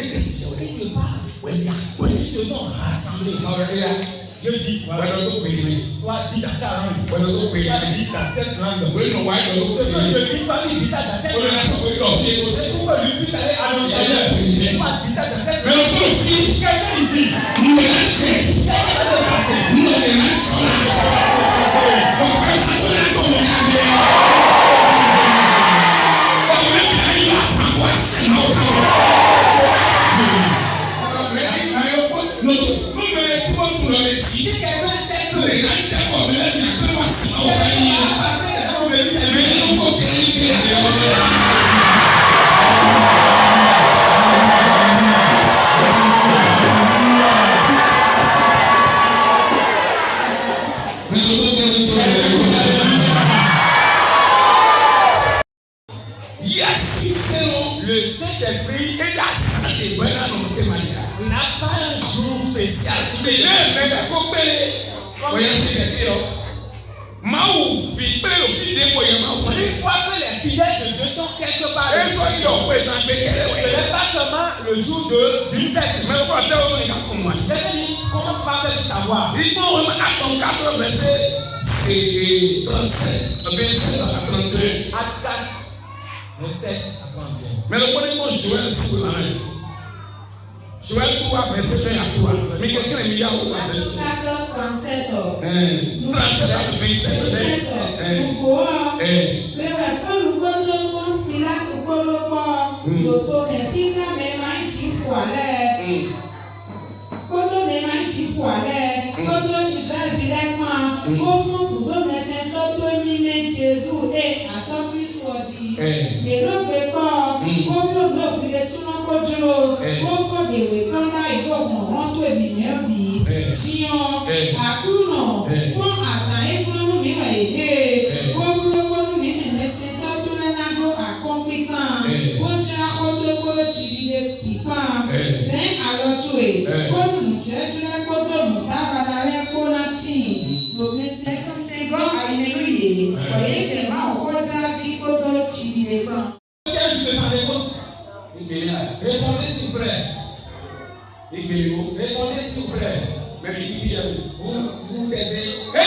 je parle, ils se sont rassemblés. Je dis, toi, dis dans ta langue. Toi, dis dans cette langue. Je dis pas qu'il dit ça dans cette langue. C'est pourquoi je puisse aller annoncer ailleurs. Je dis pas qu'il dit ça dans cette langue. Quelqu'un ici. Si quelqu'un sait que le Saint-Esprit n'a pas un jour spécial. Une fois que les fidèles de Dieu sont quelque part, ce n'est pas seulement le jour d'une fête. Je te dis, comment pas faire savoir? Il faut remettre à ton 4 verset, c'est 37, 27 à 32. Acte 27 à 32. Mais le premier mot, Joël, c'est pour la main. Joël 3, verset 1 à 3. Mais quelqu'un est mis à 37 à Répondez s'il vous plaît. Répondez s'il vous plaît. Mais vous taisez. Une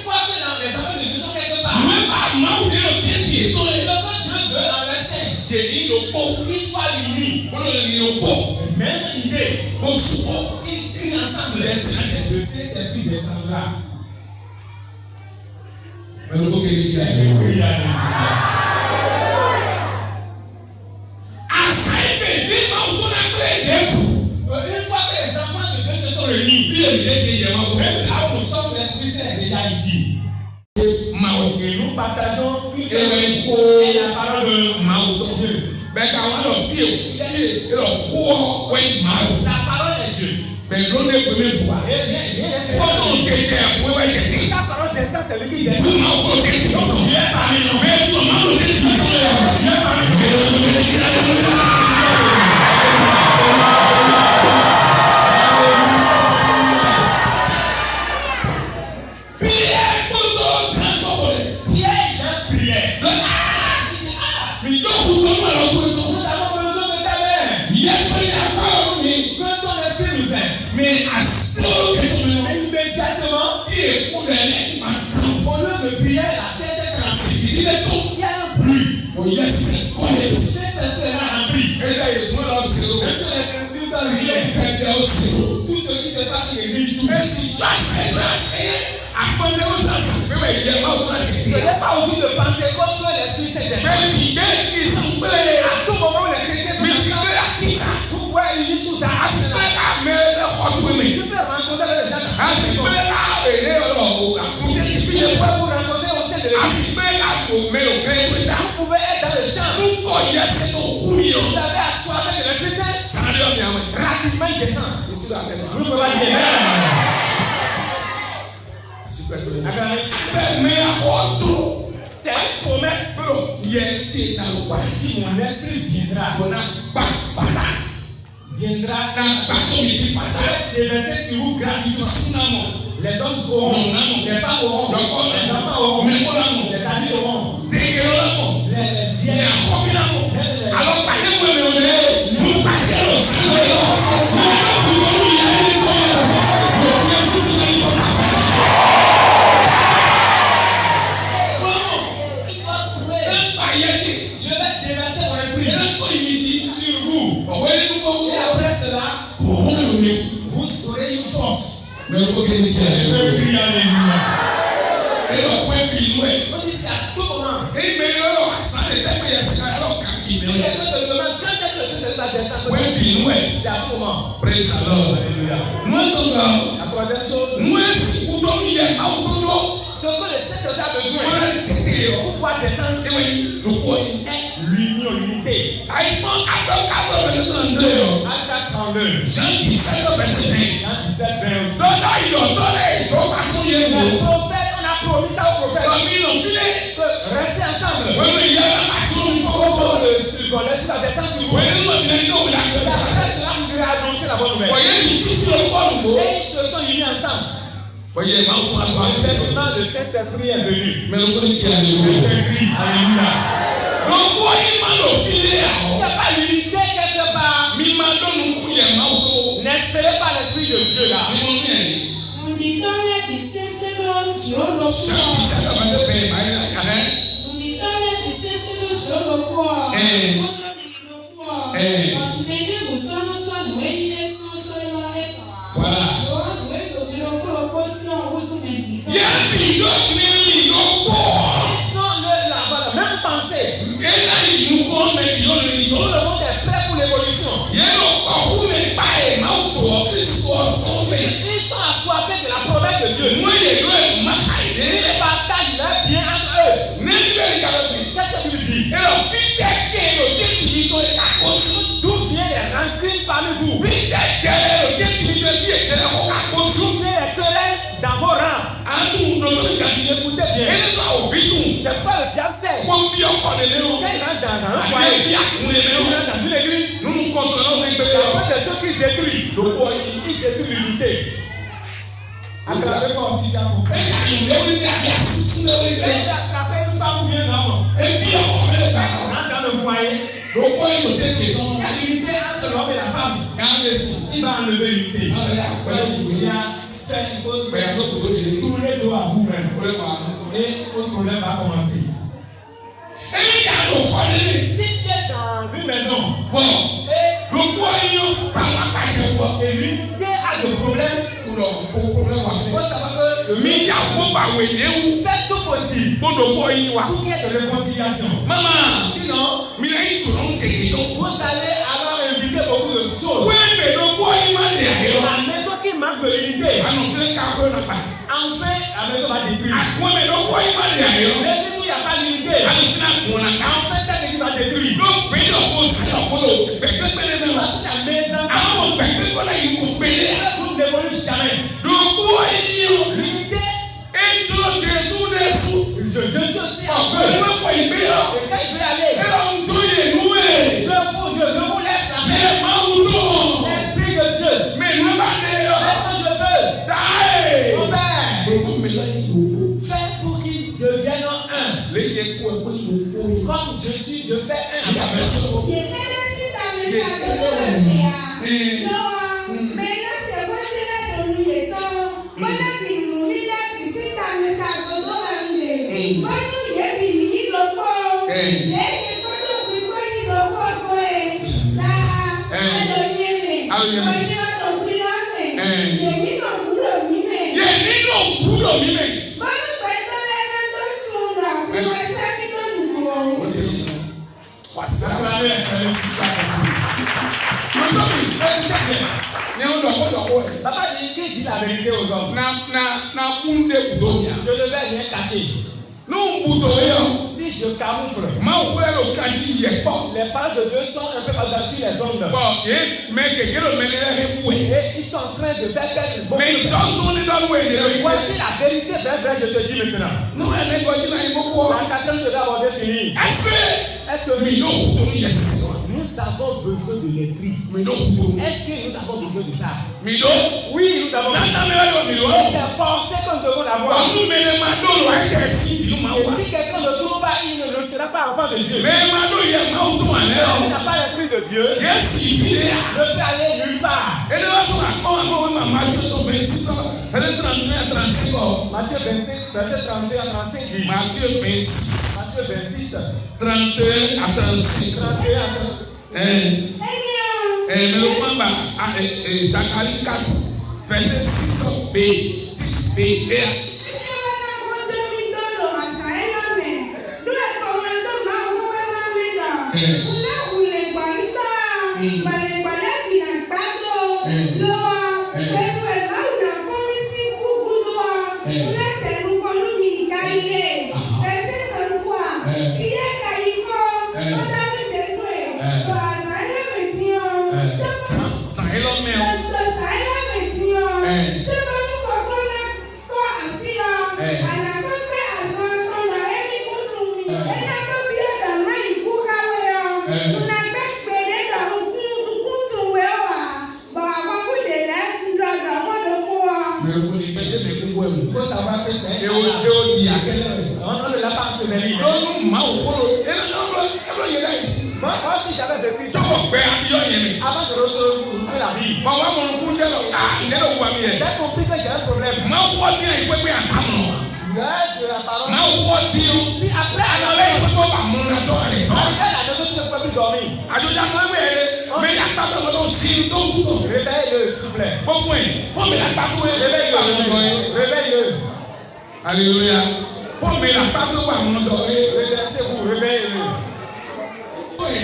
fois que dans les affaires de Dieu sont quelque part, il soit uni. Même idée. Ils crient ensemble. Le Saint-Esprit descendra. Une fois que les enfants de Dieu se sont réunis, là où nous sommes, l'Esprit Saint est déjà ici. Et nous partageons une et la parole de Dieu. La parole est Dieu. Mais l'on est première fois. La parole c'est ça, c'est lui qui descend. Dieu est parmi nous. Dieu est parmi nous. Mais immédiatement, au lieu de prier, la tête est transée. Il y a un bruit. C'est rempli. Tout ce qui se passe dans l'église, tout ce n'est pas au jour de Pentecôte que l'Esprit s'est descendu. À tout moment où les chrétiens sont vous voyez une sous ta tu peux rencontrer les gens. Vous pouvez vous rencontrer au sein de l'église. Vous pouvez être dans le champ. Vous avez assoiffé de l'Esprit Saint. Rapidement il descend. Vous pouvez pas dire c'est une promesse. Mon esprit viendra. Viendra les versets sur vous gratuitement. Les hommes auront, les femmes auront, les enfants auront, les amis auront, les vieilles auront. Alors, Praise the Lord. La troisième chose, ce que le Saint-Esprit a besoin pour pouvoir descendre est l'union, l'unité. Acte 32. Jean 17, verset 20. Le prophète, on a promis ça au prophète. Restez ensemble. La descente sur vous. La annoncer la bonne nouvelle. Et ils se sont unis ensemble. Effectivement, le Saint-Esprit est venu. Alléluia. Il n'y a pas l'unité quelque part. N'espérez pas l'Esprit de Dieu là. Même pensée. Tout le monde est prêt pour l'évolution. Ils sont assoiffés de la promesse de Dieu. Ils partagent leur bien entre eux. Qu'est-ce que tu dis? D'où vient les rancunes parmi vous? D'où vient les querelles dans vos rangs? Écoutez bien. C'est pas le diable sait. Quand il rentre dans un foyer, il rentre dans une église. C'est ceux qui détruisent. Ils détruisent l'unité. Attrapez moi aussi, attrapez une femme ou bien un homme. Rentre dans le foyer. Il y a l'unité entre l'homme et la femme. Il va enlever l'unité. Il y a fait une chose. Tournez dos à vous-même. Et le problème va commencer. Si tu es dans une maison, et l'unité a des problèmes, il faut savoir que le fait tout possible pour qu'il y ait de réconciliation. Sinon, vous allez avoir invité beaucoup de choses. La maison qui manque de l'unité, enfin, la maison va détruire. L'église où il n'y a pas d'unité, enfin, cette église va détruire. La maison, vous n'évoluez jamais. L'unité, je suis aussi un peu. Et quand je vais aller, je vous laisse la paix. L'Esprit de Dieu. Qu'est-ce que je veux? Mon Père, fais pour qu'ils deviennent un. Comme je suis, je fais un. Papa dit la vérité aux hommes. Je ne vais rien cacher. Si je camoufle, les pages de Dieu sont un peu par-dessus les ondes. Et ils sont en train de faire quelque chose. Voici la vérité, c'est vrai, je te dis maintenant. La quatrième devait avoir fini. Est-ce que nous nous avons besoin de l'esprit? Est-ce que nous avons besoin de ça? Oui, nous avons besoin. C'est forcé que nous devons l'avoir. Et si quelqu'un ne trouve pas, il ne sera pas enfant de Dieu. Mais il n'a pas l'esprit de Dieu. Ne peut aller nulle part. Matthieu 26, verset 31 à 35 dit. Matthieu 26, 31 à 35. Mais le point Zacharie 4, verset 6b. Si j'avais vécu ça, avant de retrouver la vie, j'ai compris que j'ai un problème. De la parole. Si après la maison, tu ne peux plus dormir. Réveille-le, s'il vous plaît. Réveille-le. Alléluia. Redressez-vous, réveillez-le.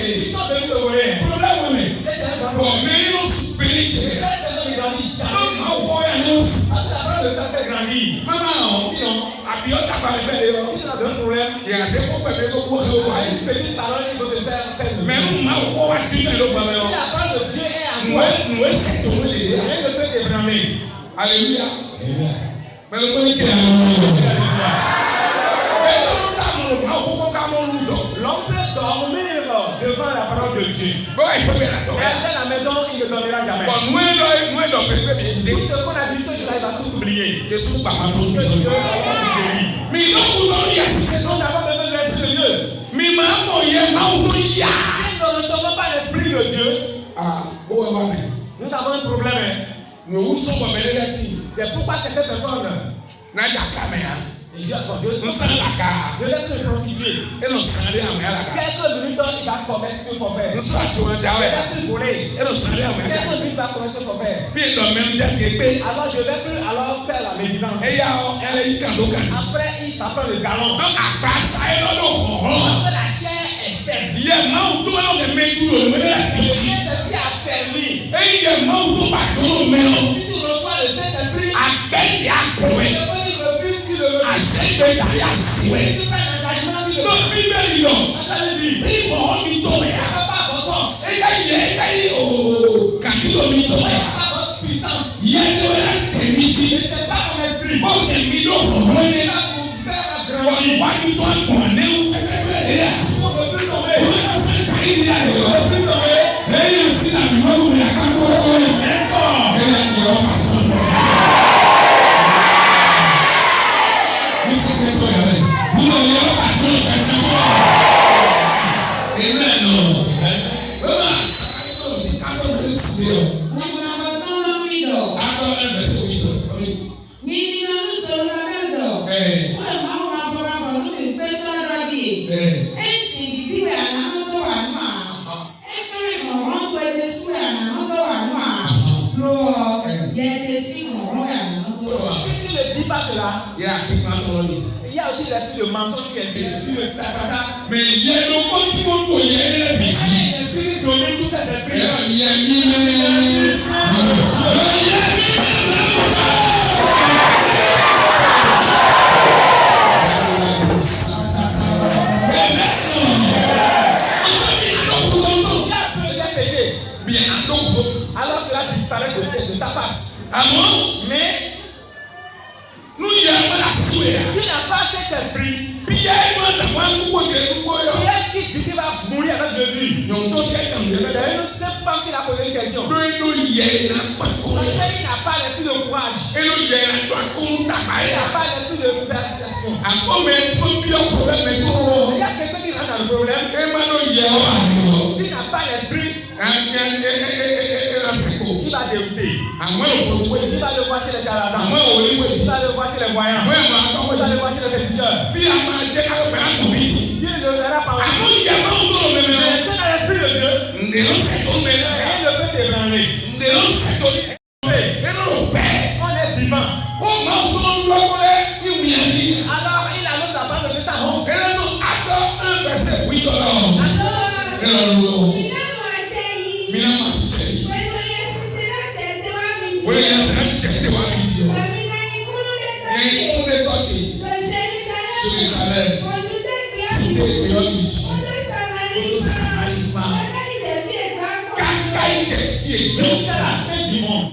Ils sont venus te voler. Mais ils ont soupiré. Alléluia. Mais le premier qui est l'homme peut dormir devant la parole de Dieu. Rester à la maison, il ne dormira jamais. Tout ce qu'on a dit, ce jour-là, il va tout oublier. Mais nous avons besoin de l'esprit de Dieu. Si nous ne recevons pas l'esprit de Dieu, nous avons un problème. C'est pourquoi cette personne je vais te prostituer. Quelques minutes, il va commettre un forfait. Il va plus voler. Quelques minutes, il va commettre un forfait. Alors je ne vais plus faire la médisance. Après, il s'appelle le galon. Parce que la chair est faible. L'esprit affermi. Si tu reçois le Saint-Esprit, il y a aussi l'esprit de mensonge qui existe. Mais il y a le monde qui va vous y aller. L'esprit donné tout ça, c'est pris. Alors cela disparaît de ta face. Mais nous y avons la souhait. Tu n'as pas cet esprit. Pierre qui dit qui va mourir avec Jésus. C'est une seule femme qui a posé une question. Parce qu'elle n'a pas l'esprit de courage. Elle n'a pas l'esprit de perception. Il y a quelqu'un qui rentre dans le problème. S'il n'a pas l'esprit, il va dérouter. Il va le voir chez les charlatans. Il va le voir chez les voyants. Il va le voir chez les féticheurs. Dieu ne verra pas. Mais c'est dans l'esprit de Dieu. Il ne peut t'ébranler. On est vivant. Alors il annonce la parole de sa honte. Jusqu'à la fin du monde.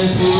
Celui